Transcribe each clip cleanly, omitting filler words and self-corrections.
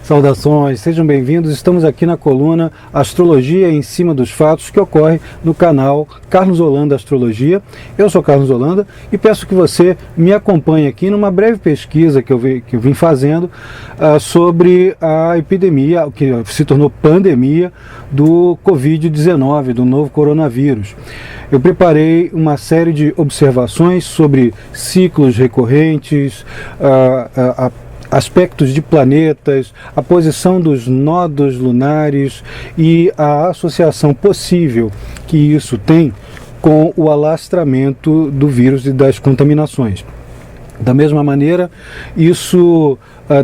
Saudações, sejam bem-vindos. Estamos aqui na coluna Astrologia em cima dos fatos, que ocorre no canal Carlos Holanda Astrologia. Eu sou Carlos Holanda e peço que você me acompanhe aqui numa breve pesquisa que eu vim fazendo sobre a epidemia, que se tornou pandemia, do Covid-19, do novo coronavírus. Eu preparei uma série de observações sobre ciclos recorrentes, aspectos de planetas, a posição dos nodos lunares e a associação possível que isso tem com o alastramento do vírus e das contaminações. Da mesma maneira, isso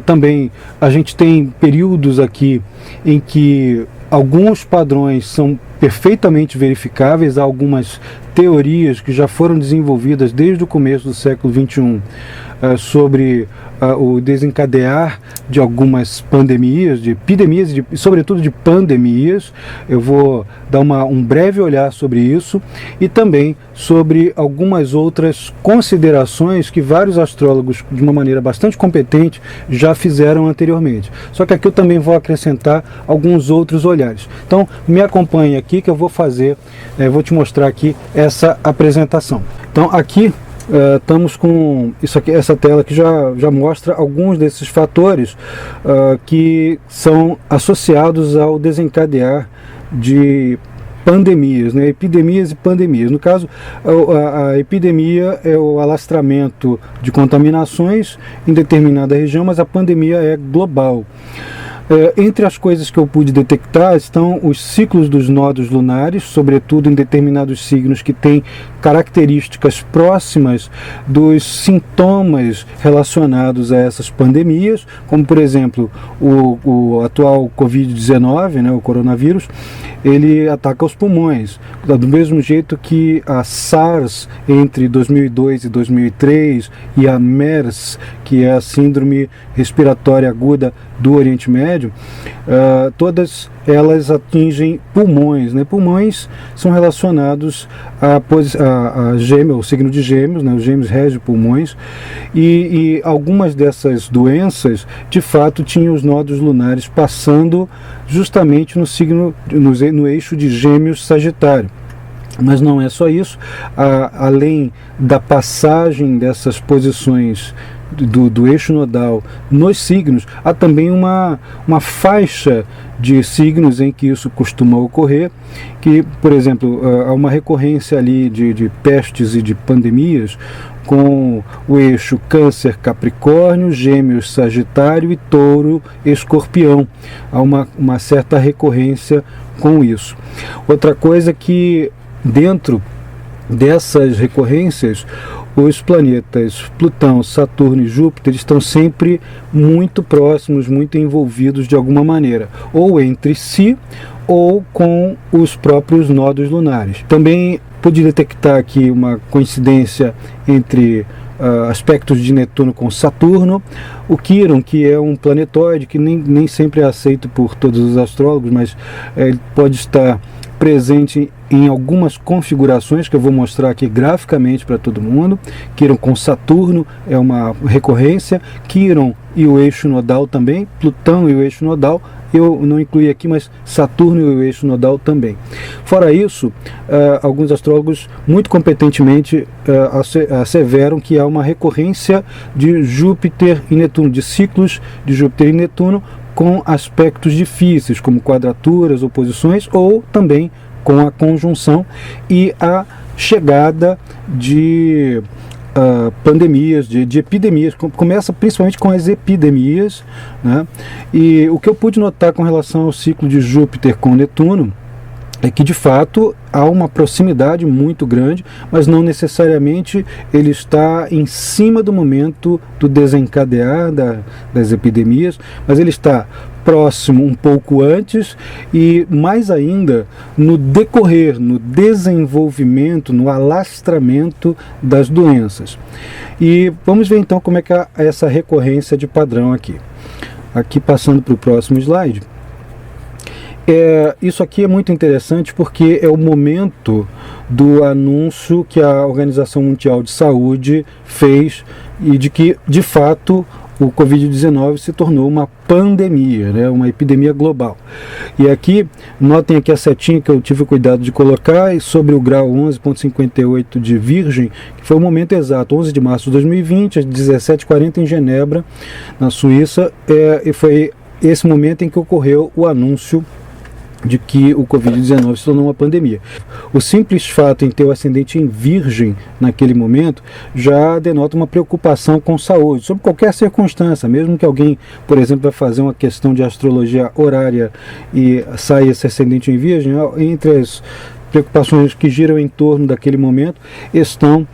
também, a gente tem períodos aqui em que alguns padrões são perfeitamente verificáveis, há algumas teorias que já foram desenvolvidas desde o começo do século XXI sobre o desencadear de algumas pandemias, de epidemias e sobretudo de pandemias. Eu vou dar um breve olhar sobre isso e também sobre algumas outras considerações que vários astrólogos, de uma maneira bastante competente, já fizeram anteriormente. Só que aqui eu também vou acrescentar alguns outros olhares. Então me acompanhe aqui que eu vou fazer, vou te mostrar aqui essa apresentação. Então aqui estamos com isso aqui, essa tela que já mostra alguns desses fatores que são associados ao desencadear de pandemias, né? Epidemias e pandemias. No caso, a epidemia é o alastramento de contaminações em determinada região, mas a pandemia é global. Entre as coisas que eu pude detectar estão os ciclos dos nodos lunares, sobretudo em determinados signos que têm características próximas dos sintomas relacionados a essas pandemias, como por exemplo o atual Covid-19, né, o coronavírus. Ele ataca os pulmões, do mesmo jeito que a SARS entre 2002 e 2003 e a MERS, que é a síndrome respiratória aguda do Oriente Médio, todas elas atingem pulmões, né? Pulmões são relacionados a Gêmeos, ao signo de Gêmeos, né? Os Gêmeos regem pulmões, e algumas dessas doenças, de fato, tinham os nodos lunares passando justamente no signo, no eixo de Gêmeos-Sagitário. Mas não é só isso, além da passagem dessas posições do eixo nodal nos signos, há também uma faixa de signos em que isso costuma ocorrer, que, por exemplo, há uma recorrência ali de pestes e de pandemias com o eixo Câncer-Capricórnio, Gêmeos-Sagitário e Touro-Escorpião. Há uma certa recorrência com isso. Outra coisa que, dentro dessas recorrências, os planetas Plutão, Saturno e Júpiter estão sempre muito próximos, muito envolvidos de alguma maneira, ou entre si, ou com os próprios nodos lunares. Também pude detectar aqui uma coincidência entre aspectos de Netuno com Saturno, o Quirón, que é um planetoide que nem sempre é aceito por todos os astrólogos, mas ele pode estar presente em algumas configurações que eu vou mostrar aqui graficamente para todo mundo. Quirón com Saturno é uma recorrência, Quirón e o eixo nodal também, Plutão e o eixo nodal, eu não incluí aqui, mas Saturno e o eixo nodal também. Fora isso, alguns astrólogos muito competentemente asseveram que há uma recorrência de Júpiter e Netuno, de ciclos de Júpiter e Netuno com aspectos difíceis, como quadraturas, oposições, ou também com a conjunção e a chegada de pandemias, de epidemias. Começa principalmente com as epidemias, né? E o que eu pude notar com relação ao ciclo de Júpiter com Netuno é que, de fato, há uma proximidade muito grande, mas não necessariamente ele está em cima do momento do desencadear das epidemias, mas ele está próximo um pouco antes e, mais ainda, no decorrer, no desenvolvimento, no alastramento das doenças. E vamos ver então como é que é essa recorrência de padrão aqui. Aqui, passando para o próximo slide. Isso aqui é muito interessante porque é o momento do anúncio que a Organização Mundial de Saúde fez e de que, de fato, o Covid-19 se tornou uma pandemia, né, uma epidemia global. E aqui, notem aqui a setinha que eu tive o cuidado de colocar sobre o grau 11,58 de Virgem, que foi o momento exato, 11 de março de 2020, às 17h40 em Genebra, na Suíça, e foi esse momento em que ocorreu o anúncio de que o Covid-19 se tornou uma pandemia. O simples fato em ter o ascendente em Virgem naquele momento já denota uma preocupação com saúde, sob qualquer circunstância, mesmo que alguém, por exemplo, vai fazer uma questão de astrologia horária e saia esse ascendente em Virgem, entre as preocupações que giram em torno daquele momento estão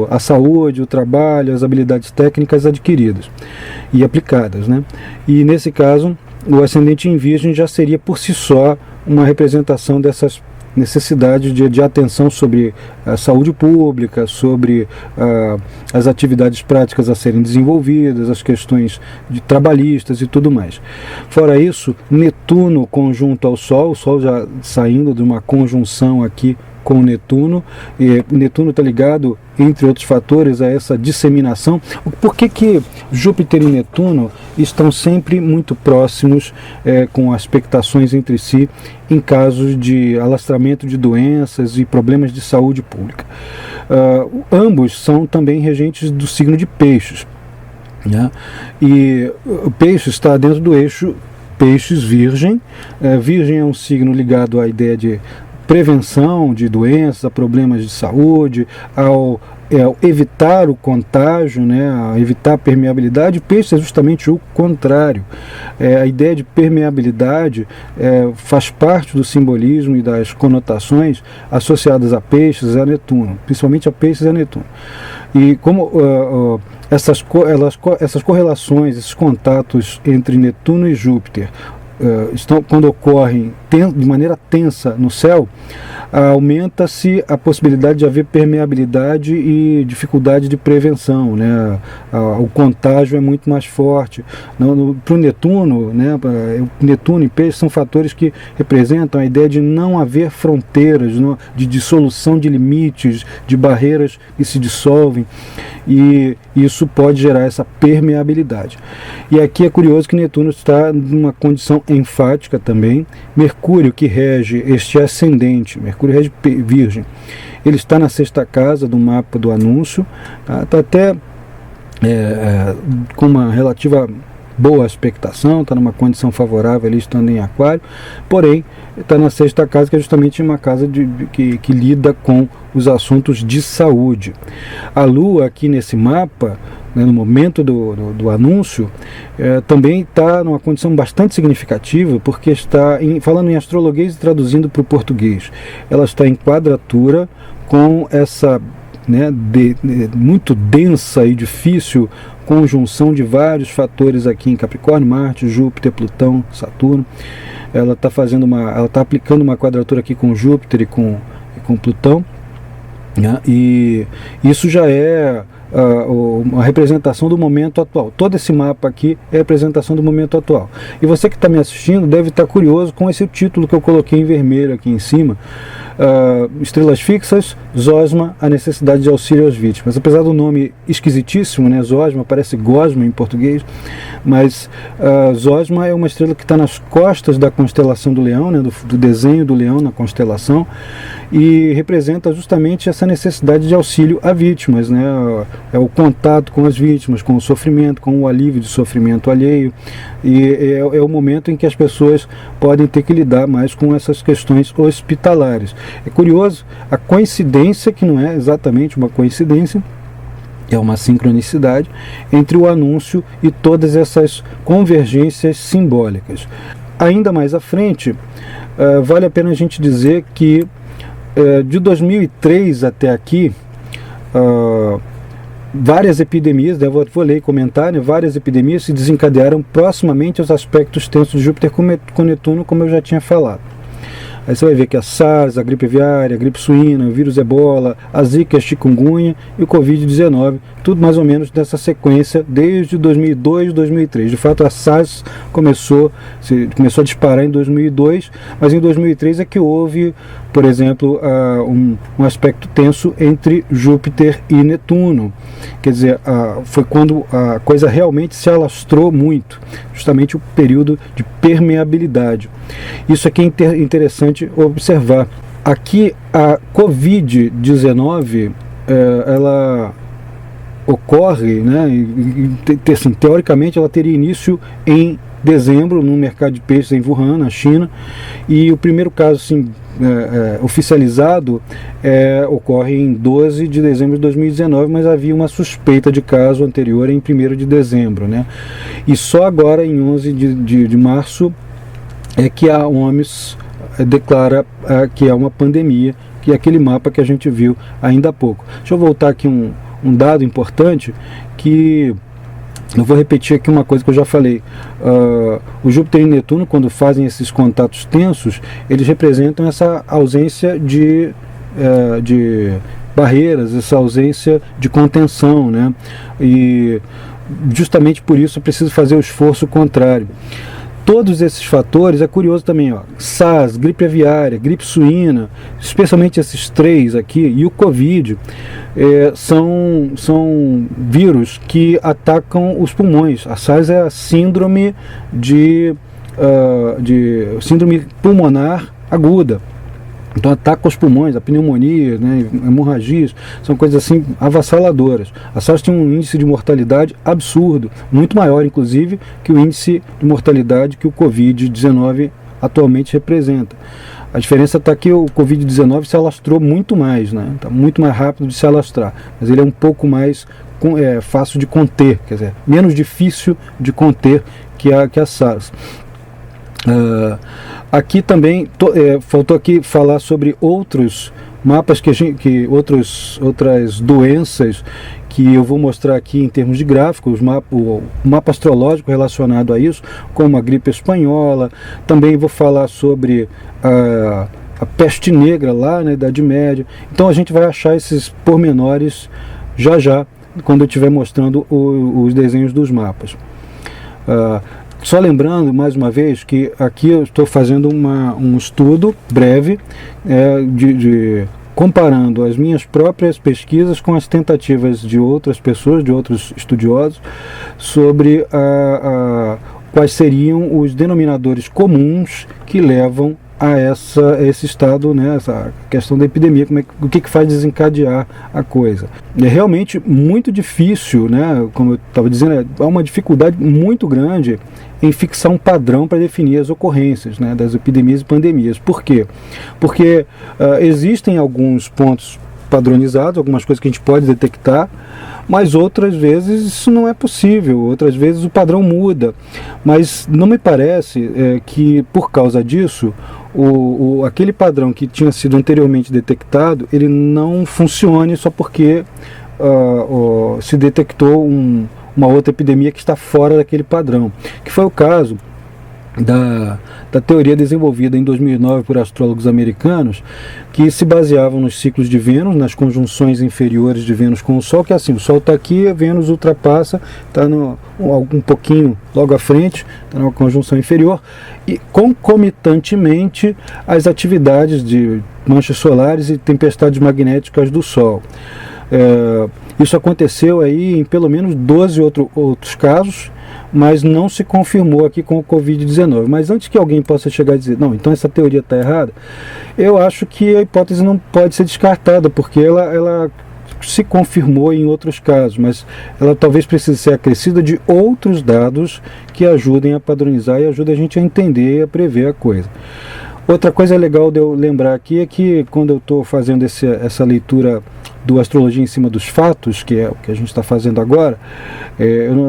a saúde, o trabalho, as habilidades técnicas adquiridas e aplicadas, né? E nesse caso, o ascendente em Virgem já seria por si só uma representação dessas necessidades de atenção sobre a saúde pública, sobre as atividades práticas a serem desenvolvidas, as questões de trabalhistas e tudo mais. Fora isso, Netuno conjunto ao Sol, o Sol já saindo de uma conjunção aqui com Netuno, e Netuno está ligado, entre outros fatores, a essa disseminação. Por que Júpiter e Netuno estão sempre muito próximos, com aspectações entre si, em casos de alastramento de doenças e problemas de saúde pública? Ambos são também regentes do signo de Peixes, né? E o Peixe está dentro do eixo Peixes-Virgem. Virgem é um signo ligado à ideia de prevenção de doenças, a problemas de saúde, ao evitar o contágio, né, a evitar a permeabilidade. Peixe é justamente o contrário. A ideia de permeabilidade faz parte do simbolismo e das conotações associadas a Peixes e a Netuno, principalmente a Peixes e a Netuno. E como essas correlações, esses contatos entre Netuno e Júpiter quando ocorrem de maneira tensa no céu, aumenta-se a possibilidade de haver permeabilidade e dificuldade de prevenção, né? O contágio é muito mais forte. Para o Netuno, né, Netuno e Peixe são fatores que representam a ideia de não haver fronteiras, de dissolução de limites, de barreiras que se dissolvem, e isso pode gerar essa permeabilidade. E aqui é curioso que Netuno está numa condição enfática também. Mercúrio, que rege este ascendente, Mercúrio rege Virgem, ele está na 6ª casa do mapa do anúncio, está até com uma relativa boa expectação, está numa condição favorável ali, estando em Aquário, porém está na 6ª casa, que é justamente uma casa que lida com os assuntos de saúde. A Lua aqui nesse mapa, né, no momento do anúncio, também está numa condição bastante significativa, porque está, falando em astrologuês e traduzindo para o português, ela está em quadratura com essa, né, muito densa e difícil conjunção de vários fatores aqui em Capricórnio: Marte, Júpiter, Plutão, Saturno. Ela está aplicando uma quadratura aqui com Júpiter e com Plutão, né? E isso já é uma representação do momento atual. Todo esse mapa aqui é a representação do momento atual. E você que está me assistindo deve estar curioso com esse título que eu coloquei em vermelho aqui em cima. Estrelas fixas, Zosma, a necessidade de auxílio às vítimas. Apesar do nome esquisitíssimo, né, Zosma, parece gosma em português, mas Zosma é uma estrela que está nas costas da constelação do Leão, né, do desenho do Leão na constelação, e representa justamente essa necessidade de auxílio a vítimas, né? É o contato com as vítimas, com o sofrimento, com o alívio de sofrimento alheio, e é o momento em que as pessoas podem ter que lidar mais com essas questões hospitalares. É curioso a coincidência, que não é exatamente uma coincidência, é uma sincronicidade entre o anúncio e todas essas convergências simbólicas. Ainda mais à frente, vale a pena a gente dizer que de 2003 até aqui, várias epidemias, vou ler e comentar, né, várias epidemias se desencadearam proximamente aos aspectos tensos de Júpiter com Netuno, como eu já tinha falado. Aí você vai ver que a SARS, a gripe aviária, a gripe suína, o vírus ebola, a zika, a chikungunya e o Covid-19, tudo mais ou menos nessa sequência desde 2002, 2003. De fato, a SARS começou a disparar em 2002, mas em 2003 é que houve por exemplo, um aspecto tenso entre Júpiter e Netuno. Quer dizer, foi quando a coisa realmente se alastrou muito, justamente o período de permeabilidade. Isso aqui é interessante observar. Aqui a Covid-19, ela ocorre, né, assim, teoricamente ela teria início em dezembro no mercado de peixes em Wuhan, na China, e o primeiro caso assim, oficializado ocorre em 12 de dezembro de 2019, mas havia uma suspeita de caso anterior em 1º de dezembro, né? E só agora em 11 de março é que a OMS declara que é uma pandemia, que é aquele mapa que a gente viu ainda há pouco. Deixa eu voltar aqui um dado importante, que eu vou repetir aqui uma coisa que eu já falei. O Júpiter e Netuno, quando fazem esses contatos tensos, eles representam essa ausência de barreiras, essa ausência de contenção, né? E justamente por isso é preciso fazer o esforço contrário. Todos esses fatores, é curioso também, SARS, gripe aviária, gripe suína, especialmente esses 3 aqui, e o Covid, são vírus que atacam os pulmões. A SARS é a síndrome síndrome pulmonar aguda. Então ataca os pulmões, a pneumonia, né, hemorragias, são coisas assim avassaladoras. A SARS tem um índice de mortalidade absurdo, muito maior inclusive que o índice de mortalidade que o Covid-19 atualmente representa. A diferença está que o Covid-19 se alastrou muito mais, né? Está muito mais rápido de se alastrar, mas ele é um pouco mais fácil de conter, quer dizer, menos difícil de conter que a SARS. Aqui também faltou aqui falar sobre outros mapas outras doenças que eu vou mostrar aqui em termos de gráficos, o mapa astrológico relacionado a isso, como a gripe espanhola. Também vou falar sobre a peste negra lá na Idade Média. Então a gente vai achar esses pormenores já quando eu estiver mostrando os desenhos dos mapas. Só lembrando, mais uma vez, que aqui eu estou fazendo um estudo breve comparando as minhas próprias pesquisas com as tentativas de outras pessoas, de outros estudiosos, sobre quais seriam os denominadores comuns que levam a esse estado, né, essa questão da epidemia, o que faz desencadear a coisa. É realmente muito difícil, né, como eu estava dizendo, há uma dificuldade muito grande em fixar um padrão para definir as ocorrências, né, das epidemias e pandemias. Por quê? Porque existem alguns pontos padronizados, algumas coisas que a gente pode detectar, mas outras vezes isso não é possível, outras vezes o padrão muda. Mas não me parece que por causa disso aquele padrão que tinha sido anteriormente detectado, ele não funcione só porque se detectou uma outra epidemia que está fora daquele padrão, que foi o caso da teoria desenvolvida em 2009 por astrólogos americanos, que se baseavam nos ciclos de Vênus, nas conjunções inferiores de Vênus com o Sol, que é assim, o Sol está aqui, a Vênus ultrapassa, está um pouquinho logo à frente, está numa conjunção inferior, e concomitantemente as atividades de manchas solares e tempestades magnéticas do Sol. Isso aconteceu aí em pelo menos 12 outros casos, mas não se confirmou aqui com o Covid-19. Mas antes que alguém possa chegar e dizer, não, então essa teoria está errada, eu acho que a hipótese não pode ser descartada, porque ela se confirmou em outros casos, mas ela talvez precise ser acrescida de outros dados que ajudem a padronizar e ajudem a gente a entender e a prever a coisa. Outra coisa legal de eu lembrar aqui é que quando eu estou fazendo essa leitura do Astrologia em cima dos fatos, que é o que a gente está fazendo agora,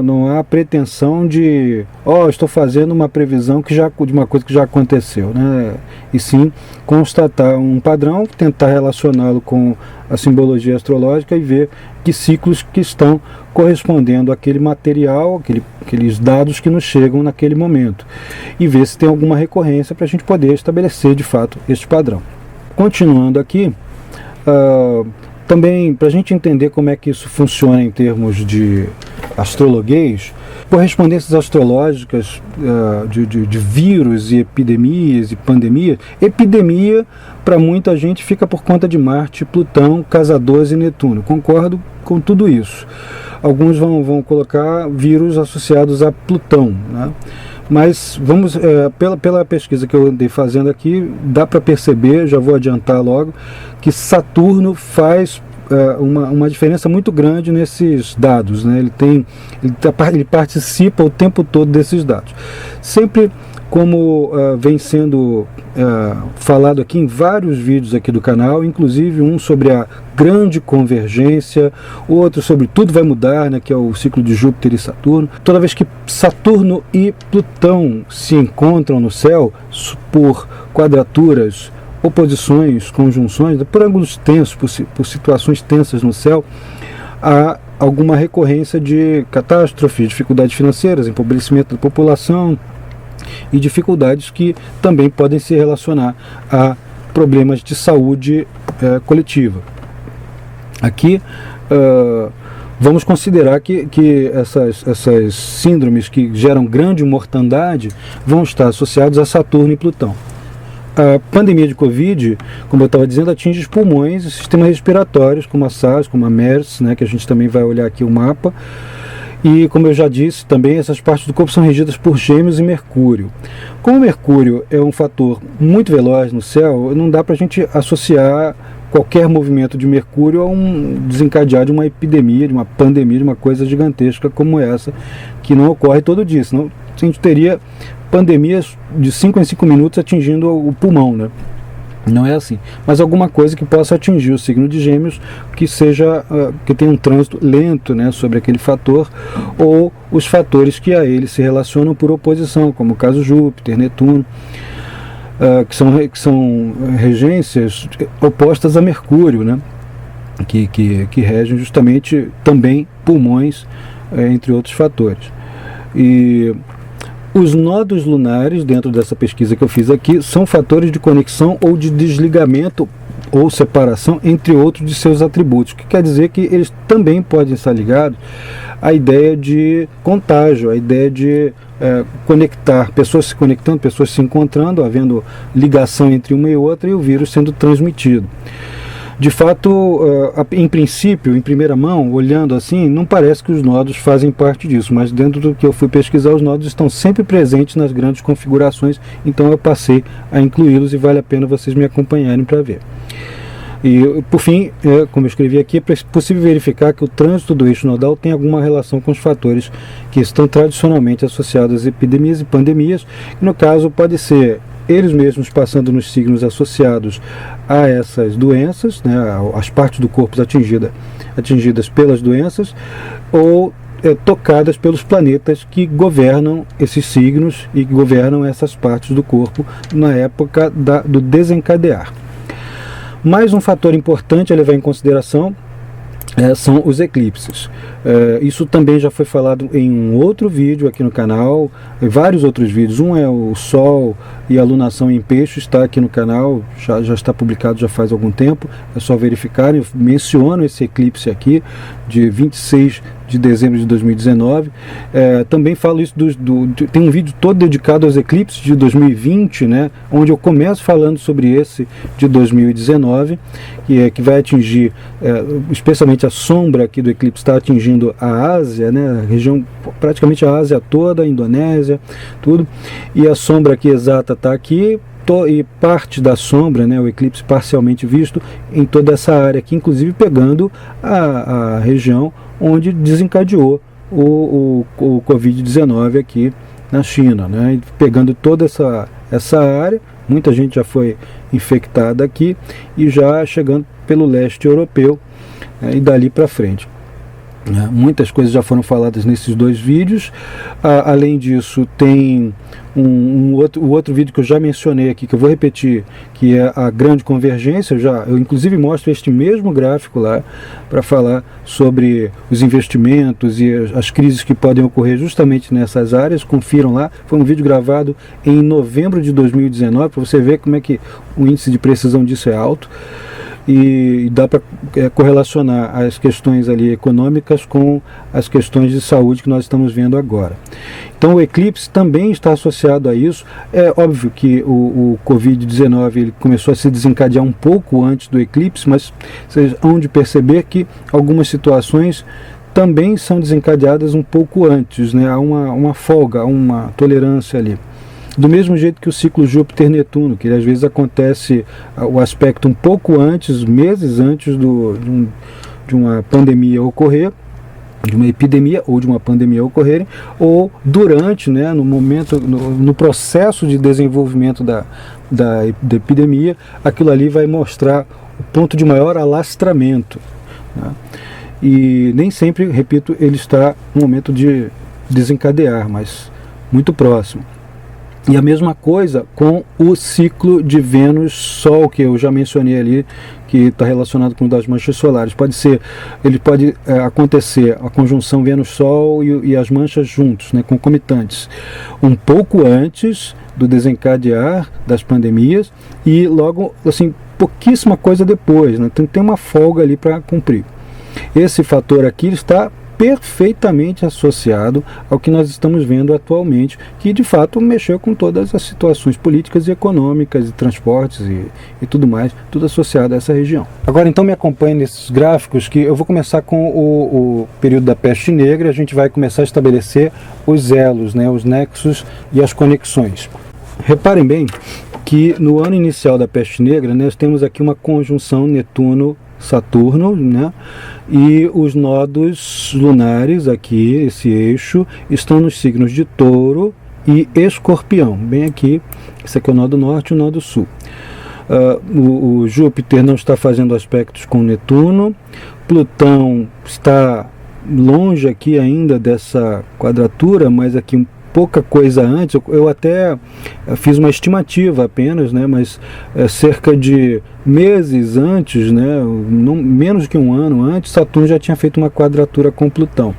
não há pretensão de estou fazendo uma previsão de uma coisa que já aconteceu, né? E sim constatar um padrão, tentar relacioná-lo com a simbologia astrológica e ver que ciclos que estão correspondendo àquele material, aqueles dados que nos chegam naquele momento, e ver se tem alguma recorrência para a gente poder estabelecer de fato este padrão. Continuando aqui, também para a gente entender como é que isso funciona em termos de astrologuês, correspondências astrológicas de vírus e epidemias e pandemias. Epidemia, para muita gente, fica por conta de Marte, Plutão, Casa 12 e Netuno. Concordo com tudo isso. Alguns vão colocar vírus associados a Plutão, né? Mas vamos, pela pesquisa que eu andei fazendo aqui, dá para perceber, já vou adiantar logo, que Saturno faz uma diferença muito grande nesses dados, né? Ele participa o tempo todo desses dados. Sempre como vem sendo falado aqui em vários vídeos aqui do canal, inclusive um sobre a grande convergência, outro sobre tudo vai mudar, né, que é o ciclo de Júpiter e Saturno. Toda vez que Saturno e Plutão se encontram no céu por quadraturas, oposições, conjunções, por ângulos tensos, por situações tensas no céu, há alguma recorrência de catástrofes, dificuldades financeiras, empobrecimento da população e dificuldades que também podem se relacionar a problemas de saúde coletiva. Aqui vamos considerar que essas síndromes que geram grande mortandade vão estar associadas a Saturno e Plutão. A pandemia de Covid, como eu estava dizendo, atinge os pulmões e sistemas respiratórios, como a SARS, como a MERS, né, que a gente também vai olhar aqui o mapa. E, como eu já disse, também essas partes do corpo são regidas por Gêmeos e Mercúrio. Como Mercúrio é um fator muito veloz no céu, não dá para a gente associar qualquer movimento de Mercúrio a desencadear de uma epidemia, de uma pandemia, de uma coisa gigantesca como essa, que não ocorre todo dia. Senão a gente teria pandemias de 5 em 5 minutos atingindo o pulmão, né? Não é assim, mas alguma coisa que possa atingir o signo de Gêmeos, que seja que tenha um trânsito lento, né, sobre aquele fator, ou os fatores que a ele se relacionam por oposição, como o caso Júpiter, Netuno, que são regências opostas a Mercúrio, né, que regem justamente também pulmões, entre outros fatores. E os nodos lunares, dentro dessa pesquisa que eu fiz aqui, são fatores de conexão ou de desligamento ou separação, entre outros de seus atributos, o que quer dizer que eles também podem estar ligados à ideia de contágio, à ideia de conectar, pessoas se conectando, pessoas se encontrando, havendo ligação entre uma e outra e o vírus sendo transmitido. De fato, em princípio, em primeira mão, olhando assim, não parece que os nodos fazem parte disso, mas dentro do que eu fui pesquisar, os nodos estão sempre presentes nas grandes configurações, então eu passei a incluí-los e vale a pena vocês me acompanharem para ver. E, por fim, como eu escrevi aqui, é possível verificar que o trânsito do eixo nodal tem alguma relação com os fatores que estão tradicionalmente associados às epidemias e pandemias, e no caso pode ser eles mesmos passando nos signos associados a essas doenças, né, as partes do corpo atingidas pelas doenças, ou tocadas pelos planetas que governam esses signos e que governam essas partes do corpo na época do desencadear. Mais um fator importante a levar em consideração são os eclipses. Isso também já foi falado em um outro vídeo aqui no canal, vários outros vídeos. Um é o Sol e a lunação em Peixe, está aqui no canal, já está publicado já faz algum tempo, é só verificarem. Eu menciono esse eclipse aqui, de 26 de dezembro de 2019. Também falo isso, tem um vídeo todo dedicado aos eclipses de 2020, né, onde eu começo falando sobre esse de 2019, que vai atingir, especialmente a sombra aqui do eclipse está atingindo a Ásia, né, a região, praticamente a Ásia toda, a Indonésia, tudo, e a sombra aqui exata está aqui, e parte da sombra, né, o eclipse parcialmente visto em toda essa área aqui, inclusive pegando a região onde desencadeou o Covid-19 aqui na China, né, pegando toda essa área. Muita gente já foi infectada aqui e já chegando pelo leste europeu, e dali para frente. Muitas coisas já foram faladas nesses dois vídeos. Além disso, tem o outro vídeo que eu já mencionei aqui, que eu vou repetir, que é a grande convergência. Eu inclusive mostro este mesmo gráfico lá para falar sobre os investimentos e as crises que podem ocorrer justamente nessas áreas. Confiram lá, foi um vídeo gravado em novembro de 2019, para você ver como é que o índice de precisão disso é alto. e dá para correlacionar as questões ali econômicas com as questões de saúde que nós estamos vendo agora. Então o eclipse também está associado a isso. É óbvio que o Covid-19 ele começou a se desencadear um pouco antes do eclipse, mas vocês hão de perceber que algumas situações também são desencadeadas um pouco antes, né? Há uma folga, uma tolerância ali. Do mesmo jeito que o ciclo Júpiter-Netuno, que às vezes acontece o aspecto um pouco antes, meses antes de uma pandemia ocorrer, de uma epidemia ou de uma pandemia ocorrerem, ou durante, né, no momento, no processo de desenvolvimento da epidemia, aquilo ali vai mostrar o ponto de maior alastramento, né? E nem sempre, repito, ele está no momento de desencadear, mas muito próximo. E a mesma coisa com o ciclo de Vênus-Sol, que eu já mencionei ali, que está relacionado com o das manchas solares. Ele pode acontecer a conjunção Vênus-Sol e as manchas juntos, né, concomitantes, um pouco antes do desencadear das pandemias e logo, assim, pouquíssima coisa depois, né, tem uma folga ali para cumprir. Esse fator aqui está perfeitamente associado ao que nós estamos vendo atualmente, que de fato mexeu com todas as situações políticas e econômicas, e transportes e tudo mais, tudo associado a essa região. Agora então me acompanhe nesses gráficos, que eu vou começar com o período da peste negra. A gente vai começar a estabelecer os elos, né, os nexos e as conexões. Reparem bem que no ano inicial da peste negra nós temos aqui uma conjunção Netuno-Saturno, né? E os nodos lunares aqui, esse eixo, estão nos signos de Touro e Escorpião. Bem aqui, esse aqui é o nó norte e o nó sul. O Júpiter não está fazendo aspectos com Netuno. Plutão está longe aqui ainda dessa quadratura, mas aqui pouca coisa antes. Eu até fiz uma estimativa apenas, né, mas cerca de meses antes, né, menos que um ano antes, Saturno já tinha feito uma quadratura com Plutão.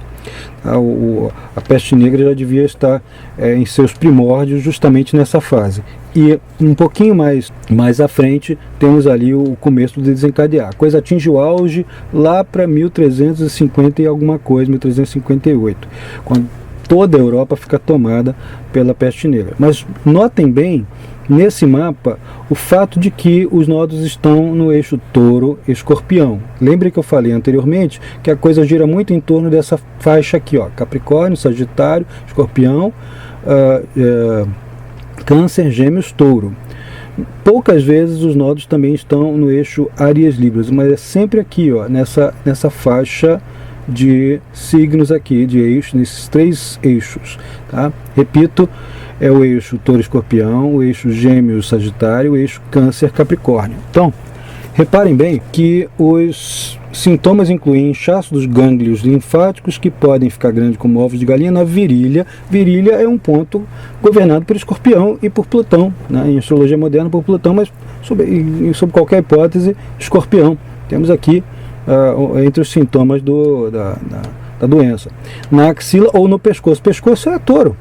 A peste negra já devia estar em seus primórdios justamente nessa fase. E um pouquinho mais à frente temos ali o começo do desencadear. A coisa atinge o auge lá para 1350 e alguma coisa, 1358, quando toda a Europa fica tomada pela peste negra. Mas notem bem nesse mapa o fato de que os nodos estão no eixo Touro-Escorpião. Lembre que eu falei anteriormente que a coisa gira muito em torno dessa faixa aqui, ó, Capricórnio, Sagitário, Escorpião, Câncer, Gêmeos, Touro. Poucas vezes os nodos também estão no eixo Áries-Libras, mas é sempre aqui, ó, nessa faixa de signos aqui, de eixos, nesses três eixos, tá? Repito, é o eixo Touro-Escorpião, o eixo Gêmeos-Sagitário, o eixo Câncer-Capricórnio. Então, reparem bem que os sintomas incluem inchaço dos gânglios linfáticos, que podem ficar grandes como ovos de galinha, na virilha. Virilha é um ponto governado por Escorpião e por Plutão, né? Em astrologia moderna por Plutão, mas sob qualquer hipótese, Escorpião. Temos aqui entre os sintomas da doença. Na axila ou no pescoço. Pescoço é touro.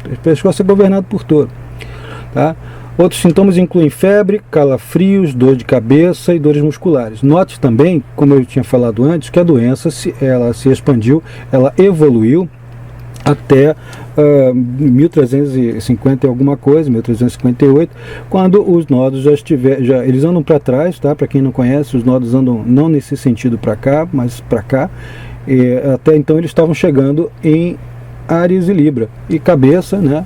O pescoço é governado por touro. Tá? Outros sintomas incluem febre, calafrios, dor de cabeça e dores musculares. Note também, como eu tinha falado antes, que a doença ela se expandiu, ela evoluiu até 1350 e alguma coisa, 1358, quando os nodos eles andam para trás, tá? Para quem não conhece, os nodos andam não nesse sentido para cá, mas para cá. Até então eles estavam chegando em Áries e Libra. E cabeça, né?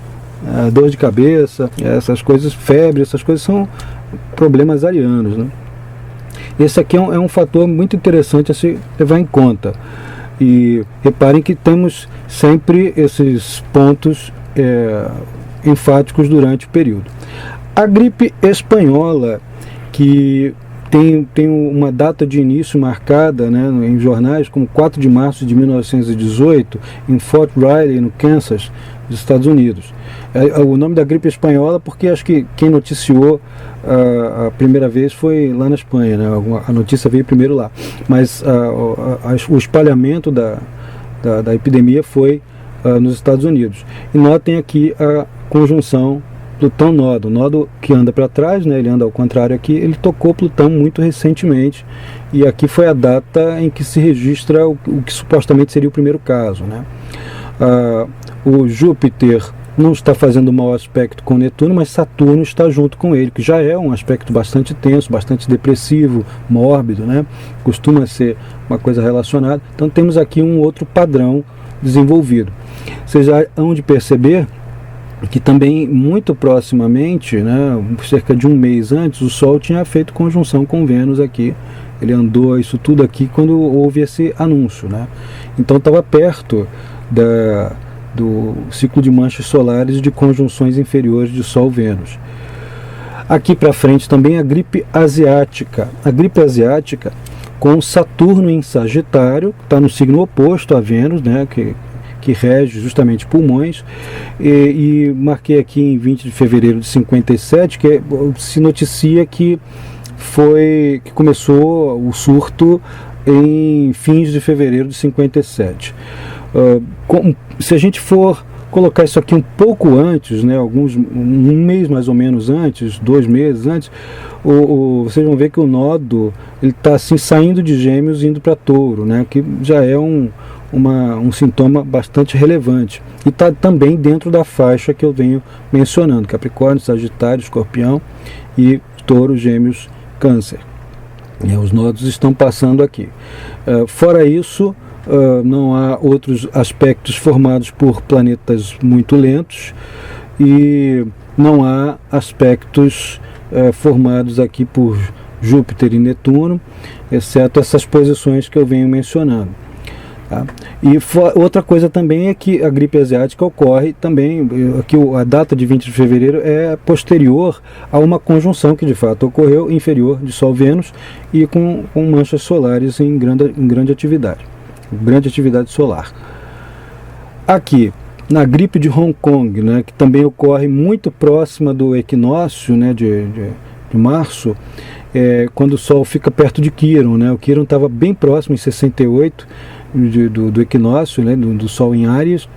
Dor de cabeça, essas coisas, febre, essas coisas são problemas arianos, né? Esse aqui é um fator muito interessante a se levar em conta. E reparem que temos sempre esses pontos enfáticos durante o período. A gripe espanhola, que tem uma data de início marcada, né, em jornais, como 4 de março de 1918, em Fort Riley, no Kansas, nos Estados Unidos. O nome da gripe espanhola porque acho que quem noticiou a primeira vez foi lá na Espanha, né? A notícia veio primeiro lá, mas o espalhamento da epidemia foi nos Estados Unidos. E notem aqui a conjunção Plutão nódo, o nódo que anda para trás, né, ele anda ao contrário aqui, ele tocou Plutão muito recentemente, e aqui foi a data em que se registra o que supostamente seria o primeiro caso, né. O Júpiter não está fazendo mau aspecto com Netuno, mas Saturno está junto com ele, que já é um aspecto bastante tenso, bastante depressivo, mórbido, né? Costuma ser uma coisa relacionada. Então temos aqui um outro padrão desenvolvido. Vocês já hão de perceber que também muito proximamente, né, cerca de um mês antes, o Sol tinha feito conjunção com Vênus aqui. Ele andou isso tudo aqui quando houve esse anúncio, né? Então estava perto do ciclo de manchas solares e de conjunções inferiores de Sol-Vênus. Aqui para frente também a gripe asiática. A gripe asiática com Saturno em Sagitário, está no signo oposto a Vênus, né, que rege justamente pulmões, e marquei aqui em 20 de fevereiro de 57, que se noticia que começou o surto em fins de fevereiro de 57. Se a gente for colocar isso aqui um pouco antes, né, um mês mais ou menos antes, 2 meses antes, vocês vão ver que o nodo está assim, saindo de Gêmeos e indo para Touro, né, que já é um sintoma bastante relevante. E está também dentro da faixa que eu venho mencionando: Capricórnio, Sagitário, Escorpião e Touro, Gêmeos, Câncer. Os nodos estão passando aqui. Fora isso, não há outros aspectos formados por planetas muito lentos, e não há aspectos formados aqui por Júpiter e Netuno, exceto essas posições que eu venho mencionando. Tá? E outra coisa também é que a gripe asiática ocorre também, aqui a data de 20 de fevereiro é posterior a uma conjunção que de fato ocorreu, inferior de Sol-Vênus, e com manchas solares em grande atividade solar. Aqui, na gripe de Hong Kong, né, que também ocorre muito próxima do equinócio, né, de março, quando o Sol fica perto de Quiron, né, o Quiron estava bem próximo, em 68, do equinócio, né, do Sol em Áries.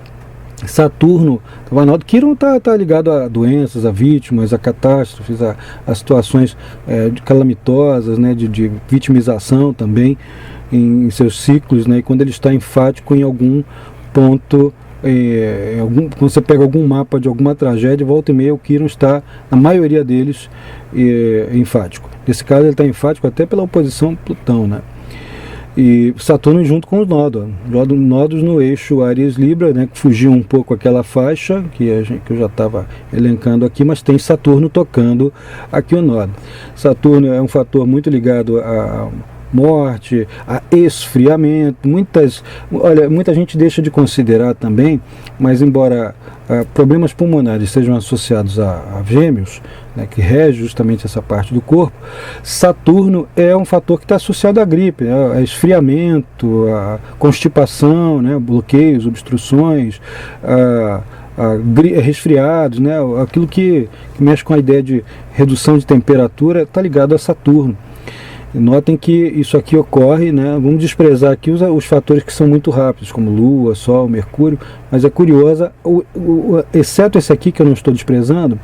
Saturno estava no Quiron, está ligado a doenças, a vítimas, a catástrofes, a situações calamitosas, né, de vitimização também, em seus ciclos, né, e quando ele está enfático em algum ponto, quando você pega algum mapa de alguma tragédia, volta e meia o Quiron está, na maioria deles, enfático. Nesse caso ele está enfático até pela oposição Plutão, né? E Saturno junto com os nodos no eixo Áries-Libra, né, que fugiu um pouco aquela faixa que eu já estava elencando aqui, mas tem Saturno tocando aqui o nodo. Saturno é um fator muito ligado a morte, a esfriamento, muita gente deixa de considerar também, mas embora problemas pulmonares sejam associados a Gêmeos, né, que rege justamente essa parte do corpo, Saturno é um fator que está associado à gripe, né, a esfriamento, a constipação, né, bloqueios, obstruções, resfriados, né, aquilo que mexe com a ideia de redução de temperatura está ligado a Saturno. Notem que isso aqui ocorre, né? Vamos desprezar aqui os fatores que são muito rápidos, como Lua, Sol, Mercúrio, mas é curiosa, exceto esse aqui que eu não estou desprezando,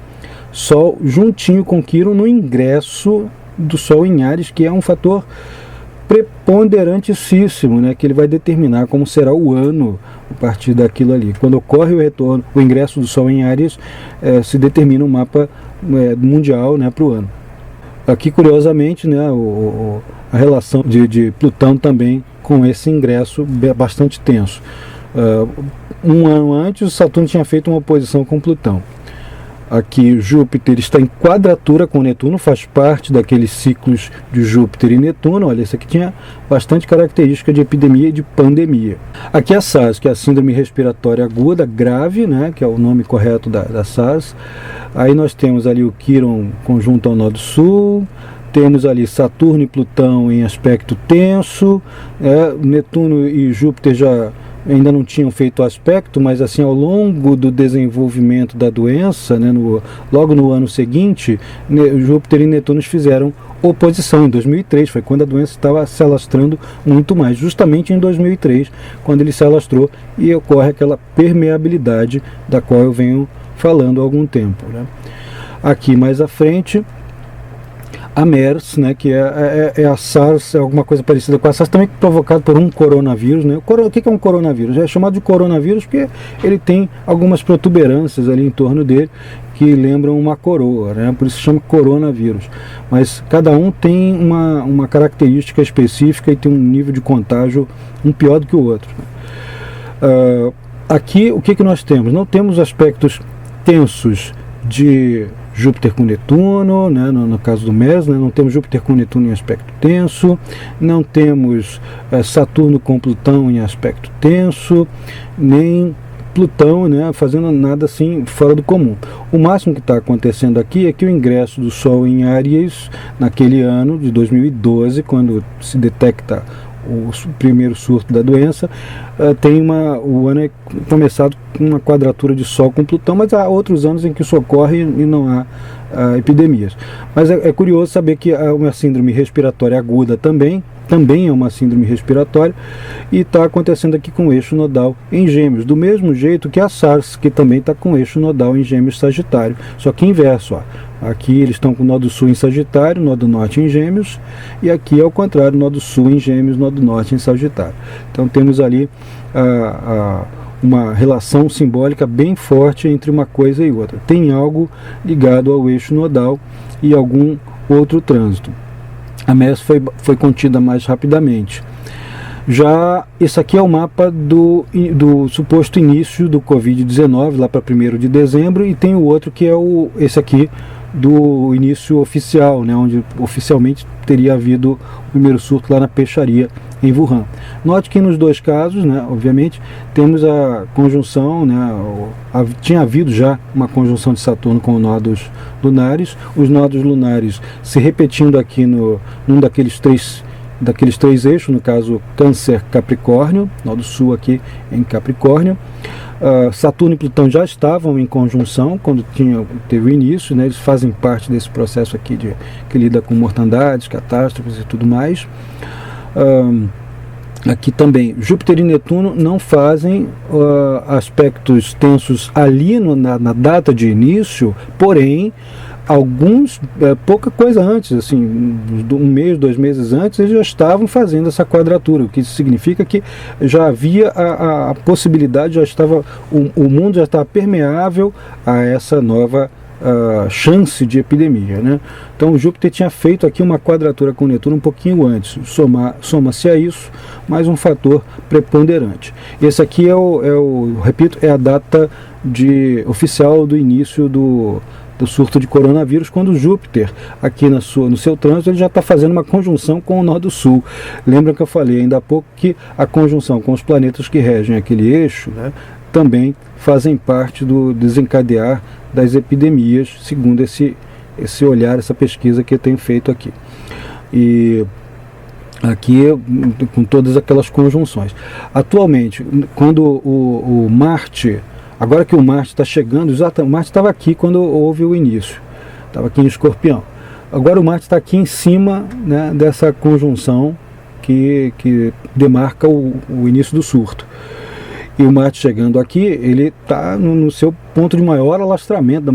Sol juntinho com Quiron no ingresso do Sol em Áries, que é um fator preponderantíssimo, né? Que ele vai determinar como será o ano a partir daquilo ali. Quando ocorre o retorno, o ingresso do Sol em Áries, se determina um mapa mundial, né, para o ano. Aqui, curiosamente, né, a relação de Plutão também com esse ingresso bastante tenso. Um ano antes, Saturno tinha feito uma oposição com Plutão. Aqui, Júpiter está em quadratura com Netuno, faz parte daqueles ciclos de Júpiter e Netuno. Olha, isso aqui tinha bastante característica de epidemia e de pandemia. Aqui a SARS, que é a Síndrome Respiratória Aguda Grave, né, que é o nome correto da SARS. Aí nós temos ali o Quiron conjunto ao Nó do Sul, temos ali Saturno e Plutão em aspecto tenso, Netuno e Júpiter já ainda não tinham feito aspecto, mas assim, ao longo do desenvolvimento da doença, né, logo no ano seguinte, Júpiter e Netuno fizeram oposição em 2003, foi quando a doença estava se alastrando muito mais, justamente em 2003, quando ele se alastrou e ocorre aquela permeabilidade da qual eu venho falando há algum tempo, né? Aqui mais à frente, a MERS, né, que é a SARS, é alguma coisa parecida com a SARS, também provocado por um coronavírus. Né? O que é um coronavírus? É chamado de coronavírus porque ele tem algumas protuberâncias ali em torno dele que lembram uma coroa, né? Por isso se chama coronavírus. Mas cada um tem uma característica específica e tem um nível de contágio um pior do que o outro. Aqui, o que nós temos? Não temos aspectos tensos de Júpiter com Netuno, né, no caso do MERS, né, não temos Júpiter com Netuno em aspecto tenso, não temos Saturno com Plutão em aspecto tenso, nem Plutão, né, fazendo nada assim fora do comum. O máximo que está acontecendo aqui é que o ingresso do Sol em Áries, naquele ano de 2012, quando se detecta o primeiro surto da doença, o ano é começado com uma quadratura de Sol com Plutão, mas há outros anos em que isso ocorre e não há epidemias. Mas é curioso saber que uma síndrome respiratória aguda também é uma síndrome respiratória, e está acontecendo aqui com o eixo nodal em Gêmeos, do mesmo jeito que a SARS, que também está com o eixo nodal em Gêmeos Sagitário, só que inverso. Ó. Aqui eles estão com o nó do sul em Sagitário, nó do norte em Gêmeos, e aqui ao contrário, nó do sul em Gêmeos, nó do norte em Sagitário. Então temos ali uma relação simbólica bem forte entre uma coisa e outra. Tem algo ligado ao eixo nodal e algum outro trânsito. A MERS foi contida mais rapidamente. Já esse aqui é o mapa do suposto início do Covid-19, lá para 1º de dezembro, e tem o outro que é esse aqui do início oficial, né, onde oficialmente teria havido o primeiro surto lá na peixaria em Wuhan. Note que nos dois casos, né, obviamente, temos a conjunção, né, tinha havido já uma conjunção de Saturno com nodos lunares, os nodos lunares se repetindo aqui num daqueles três eixos, no caso Câncer, Capricórnio, nó do sul aqui em Capricórnio. Saturno e Plutão já estavam em conjunção quando teve o início, né? Eles fazem parte desse processo aqui que lida com mortandades, catástrofes e tudo mais. Aqui também, Júpiter e Netuno não fazem aspectos tensos ali na data de início, porém pouca coisa antes, assim, 1 mês, 2 meses antes, eles já estavam fazendo essa quadratura, o que significa que já havia a possibilidade, o mundo já estava permeável a essa nova chance de epidemia, né? Então o Júpiter tinha feito aqui uma quadratura com Netuno um pouquinho antes, soma-se a isso mais um fator preponderante. Esse aqui repito, é a data oficial do início do surto de coronavírus, quando Júpiter, aqui no seu trânsito, ele já está fazendo uma conjunção com o nó do sul. Lembra que eu falei ainda há pouco que a conjunção com os planetas que regem aquele eixo, né, também fazem parte do desencadear das epidemias, segundo esse olhar, essa pesquisa que eu tenho feito aqui. E aqui com todas aquelas conjunções. Atualmente, quando o Marte, agora que o Marte está chegando, o Marte estava aqui quando houve o início, estava aqui em Escorpião. Agora o Marte está aqui em cima, né, dessa conjunção que demarca o início do surto. E o Marte chegando aqui, ele está no seu ponto de maior alastramento,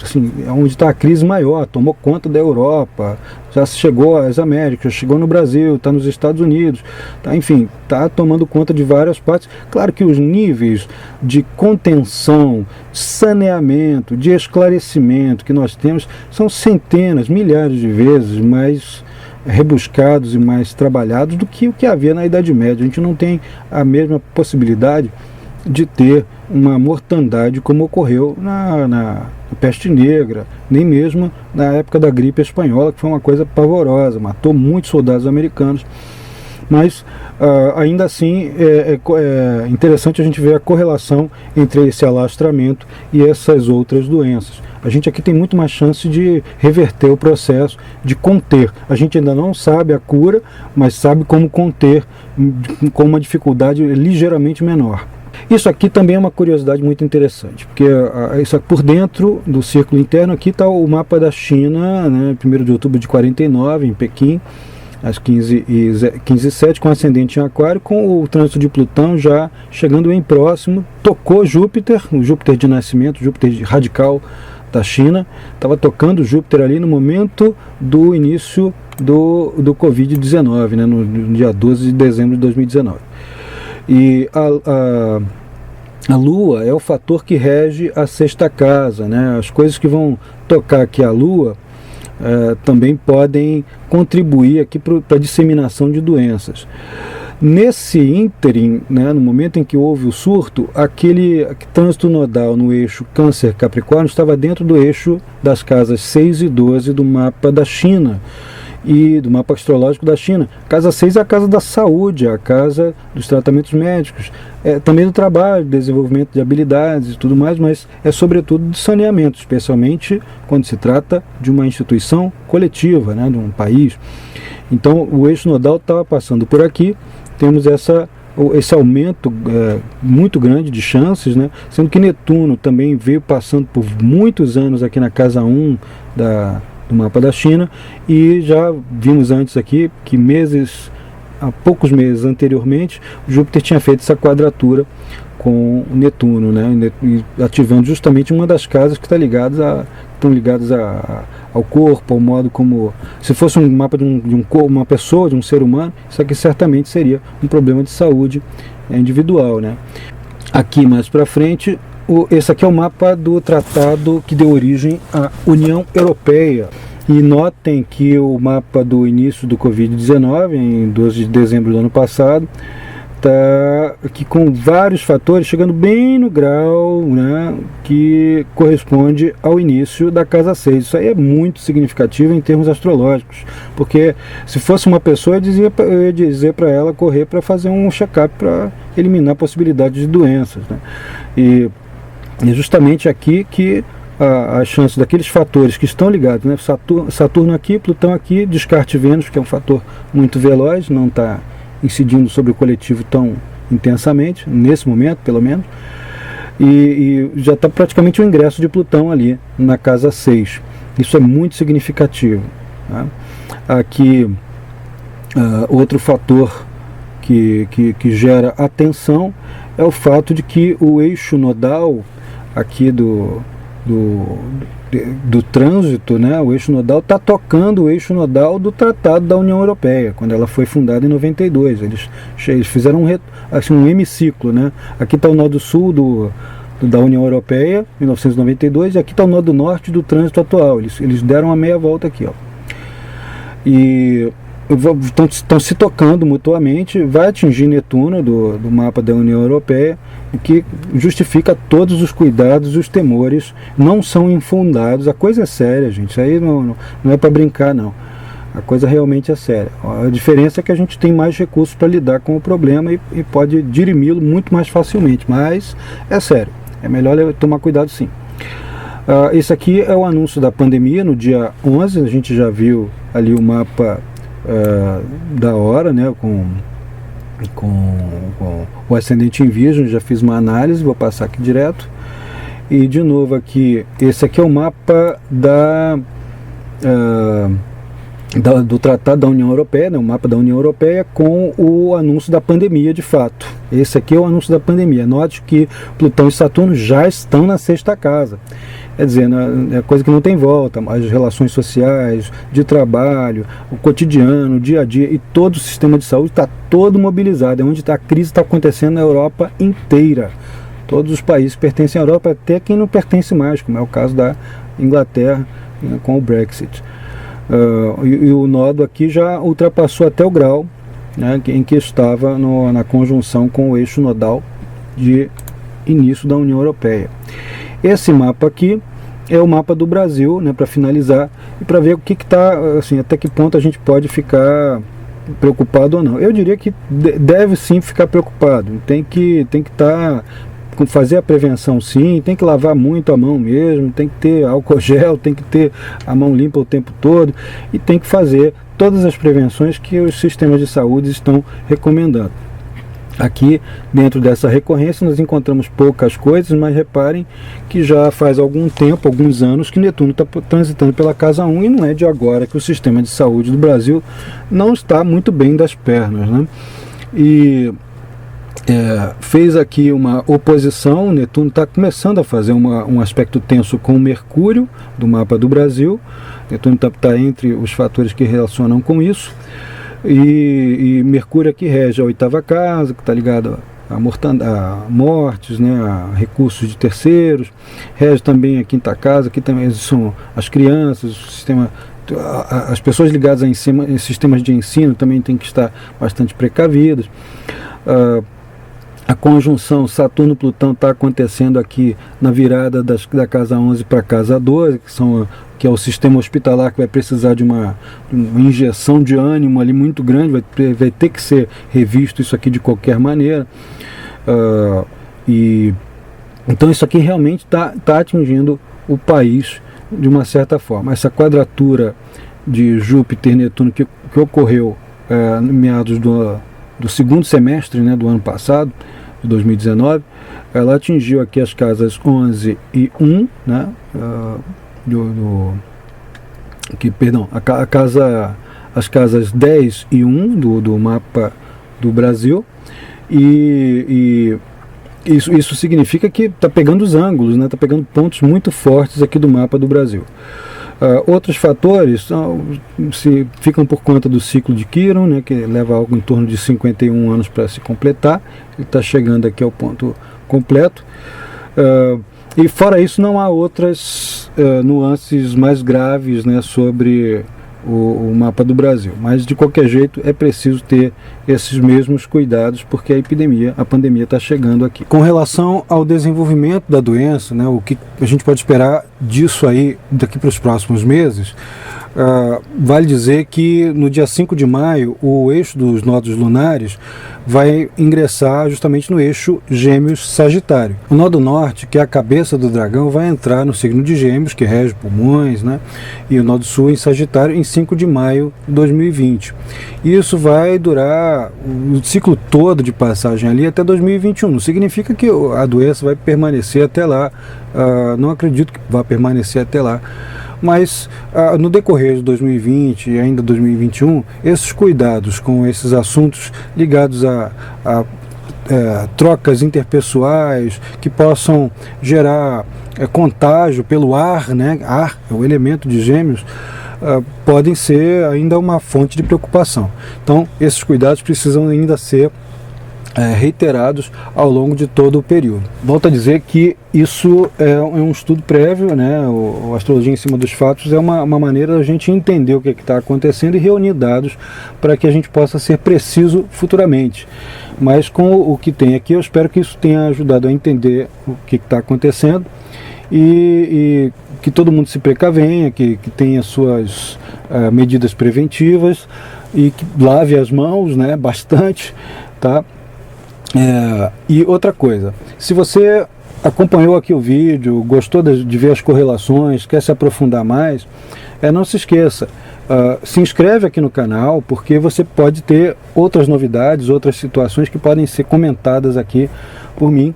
assim, onde está a crise maior, tomou conta da Europa, já chegou às Américas, chegou no Brasil, está nos Estados Unidos, enfim, está tomando conta de várias partes. Claro que os níveis de contenção, de saneamento, de esclarecimento que nós temos são centenas, milhares de vezes mais rebuscados e mais trabalhados do que o que havia na Idade Média. A gente não tem a mesma possibilidade de ter uma mortandade como ocorreu na peste negra, nem mesmo na época da gripe espanhola, que foi uma coisa pavorosa, matou muitos soldados americanos. Mas ainda assim é interessante a gente ver a correlação entre esse alastramento e essas outras doenças. A gente aqui tem muito mais chance de reverter o processo, de conter. A gente ainda não sabe a cura, mas sabe como conter com uma dificuldade ligeiramente menor. Isso aqui também é uma curiosidade muito interessante, porque isso por dentro do círculo interno aqui está o mapa da China, né, 1º de outubro de 49, em Pequim, às 15h07, com ascendente em Aquário, com o trânsito de Plutão já chegando bem próximo, tocou Júpiter, o Júpiter de nascimento, Júpiter radical da China, estava tocando Júpiter ali no momento do início do Covid-19, né, no dia 12 de dezembro de 2019. E a Lua é o fator que rege a sexta casa, né? As coisas que vão tocar aqui a Lua também podem contribuir aqui para a disseminação de doenças. Nesse ínterim, né, no momento em que houve o surto, aquele trânsito nodal no eixo Câncer-Capricórnio estava dentro do eixo das casas 6 e 12 do mapa da China e do mapa astrológico da China. Casa 6 é a casa da saúde, a casa dos tratamentos médicos, também do trabalho, desenvolvimento de habilidades e tudo mais, mas é sobretudo de saneamento, especialmente quando se trata de uma instituição coletiva, né, de um país. Então o eixo nodal estava passando por aqui, temos esse aumento muito grande de chances, né, sendo que Netuno também veio passando por muitos anos aqui na casa 1 do mapa da China, e já vimos antes aqui que há poucos meses anteriormente, Júpiter tinha feito essa quadratura com Netuno, né, e ativando justamente uma das casas que estão ligadas ao corpo, ao modo como, se fosse um mapa de uma pessoa, de um ser humano, isso aqui certamente seria um problema de saúde individual, né. Aqui mais para frente, esse aqui é o mapa do tratado que deu origem à União Europeia. E notem que o mapa do início do Covid-19, em 12 de dezembro do ano passado, está aqui com vários fatores, chegando bem no grau, né, que corresponde ao início da casa 6. Isso aí é muito significativo em termos astrológicos, porque se fosse uma pessoa, eu ia dizer para ela correr para fazer um check-up para eliminar a possibilidade de doenças, né? E é justamente aqui que a chance daqueles fatores que estão ligados, né, Saturno aqui, Plutão aqui, descarte Vênus, que é um fator muito veloz, não está incidindo sobre o coletivo tão intensamente, nesse momento pelo menos, e já está praticamente o ingresso de Plutão ali na casa 6. Isso é muito significativo, tá? Aqui outro fator que gera atenção é o fato de que o eixo nodal aqui do trânsito, né, o eixo nodal está tocando o eixo nodal do Tratado da União Europeia, quando ela foi fundada em 92. Eles fizeram um hemiciclo, né? Aqui está o nó do sul da União Europeia, 1992, e aqui está o nó do norte do trânsito atual. Eles deram a meia volta aqui, ó. E estão se tocando mutuamente, vai atingir Netuno do mapa da União Europeia, o que justifica todos os cuidados e os temores. Não são infundados. A coisa é séria, gente, isso aí não é para brincar, não. A coisa realmente é séria. A diferença é que a gente tem mais recursos para lidar com o problema e pode dirimi-lo muito mais facilmente, mas é sério, é melhor tomar cuidado sim. Esse aqui é o anúncio da pandemia no dia 11, a gente já viu ali o mapa da hora, né, com o ascendente em Virgem. Já fiz uma análise, vou passar aqui direto. E de novo aqui, esse aqui é o mapa do Tratado da União Europeia, né, o mapa da União Europeia com o anúncio da pandemia de fato. Esse aqui é o anúncio da pandemia. Note que Plutão e Saturno já estão na sexta casa. Quer dizer, é coisa que não tem volta. As relações sociais, de trabalho, o cotidiano, o dia a dia e todo o sistema de saúde está todo mobilizado. É onde a crise está acontecendo na Europa inteira. Todos os países pertencem à Europa, até quem não pertence mais, como é o caso da Inglaterra, né, com o Brexit. E o nodo aqui já ultrapassou até o grau, né, em que estava na conjunção com o eixo nodal de início da União Europeia. Esse mapa aqui é o mapa do Brasil, né, para finalizar, e para ver o que está, assim, até que ponto a gente pode ficar preocupado ou não. Eu diria que deve sim ficar preocupado, tem que fazer a prevenção sim, tem que lavar muito a mão mesmo, tem que ter álcool gel, tem que ter a mão limpa o tempo todo, e tem que fazer todas as prevenções que os sistemas de saúde estão recomendando. Aqui, dentro dessa recorrência, nós encontramos poucas coisas, mas reparem que já faz algum tempo, alguns anos, que Netuno está transitando pela casa 1, e não é de agora que o sistema de saúde do Brasil não está muito bem das pernas, né? E fez aqui uma oposição. Netuno está começando a fazer um aspecto tenso com o Mercúrio do mapa do Brasil. Netuno está entre os fatores que relacionam com isso, e Mercúrio aqui rege a 8ª casa, que está ligado a mortes, né, a recursos de terceiros, rege também a 5ª casa, que também são as crianças, o sistema. As pessoas ligadas a sistemas de ensino também têm que estar bastante precavidas. A conjunção Saturno-Plutão está acontecendo aqui na virada da casa 11 para a casa 12, que é o sistema hospitalar, que vai precisar de uma injeção de ânimo ali muito grande, vai ter que ser revisto isso aqui de qualquer maneira. Então isso aqui realmente está atingindo o país de uma certa forma. Essa quadratura de Júpiter e Netuno que ocorreu no meados do 2º semestre, né, do ano passado, de 2019, ela atingiu aqui as casas 11 e 1, né, as casas 10 e 1 do mapa do Brasil, e isso significa que está pegando os ângulos, né, está pegando pontos muito fortes aqui do mapa do Brasil. Outros fatores ficam por conta do ciclo de Quiron, né, que leva algo em torno de 51 anos para se completar. Ele está chegando aqui ao ponto completo. E fora isso, não há outras nuances mais graves, né, sobre o mapa do Brasil. Mas de qualquer jeito é preciso ter esses mesmos cuidados, porque a pandemia está chegando aqui. Com relação ao desenvolvimento da doença, né, o que a gente pode esperar disso aí daqui para os próximos meses, vale dizer que no dia 5 de maio o eixo dos nodos lunares vai ingressar justamente no eixo Gêmeos-Sagitário. O nodo norte, que é a cabeça do dragão, vai entrar no signo de Gêmeos, que rege pulmões, né? E o nodo sul em Sagitário em 5 de maio de 2020. E isso vai durar o ciclo todo de passagem ali até 2021. Não significa que a doença vai permanecer até lá. Não acredito que vá permanecer até lá. Mas no decorrer de 2020 e ainda 2021, esses cuidados com esses assuntos ligados a trocas interpessoais que possam gerar contágio pelo ar, né? Ar é o elemento de Gêmeos, podem ser ainda uma fonte de preocupação. Então, esses cuidados precisam ainda ser reiterados ao longo de todo o período. Volto a dizer que isso é um estudo prévio, né? A astrologia em cima dos fatos é uma maneira da gente entender o que está acontecendo e reunir dados para que a gente possa ser preciso futuramente. Mas com o que tem aqui, eu espero que isso tenha ajudado a entender o que está acontecendo e que todo mundo se precavenha, que tenha suas medidas preventivas e que lave as mãos, né, bastante, tá? E outra coisa, se você acompanhou aqui o vídeo, gostou de ver as correlações, quer se aprofundar mais, não se esqueça, se inscreve aqui no canal, porque você pode ter outras novidades, outras situações que podem ser comentadas aqui por mim.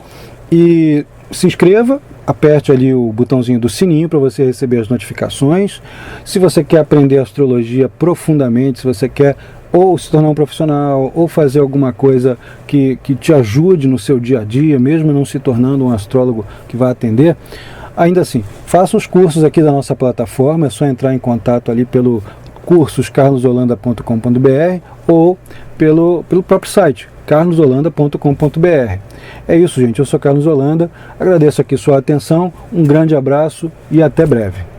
E se inscreva, aperte ali o botãozinho do sininho para você receber as notificações. Se você quer aprender astrologia profundamente, se você quer ou se tornar um profissional, ou fazer alguma coisa que te ajude no seu dia a dia, mesmo não se tornando um astrólogo que vai atender, ainda assim, faça os cursos aqui da nossa plataforma. É só entrar em contato ali pelo cursoscarlosholanda.com.br ou pelo próprio site, carlosholanda.com.br. É isso, gente. Eu sou Carlos Holanda, agradeço aqui sua atenção, um grande abraço e até breve.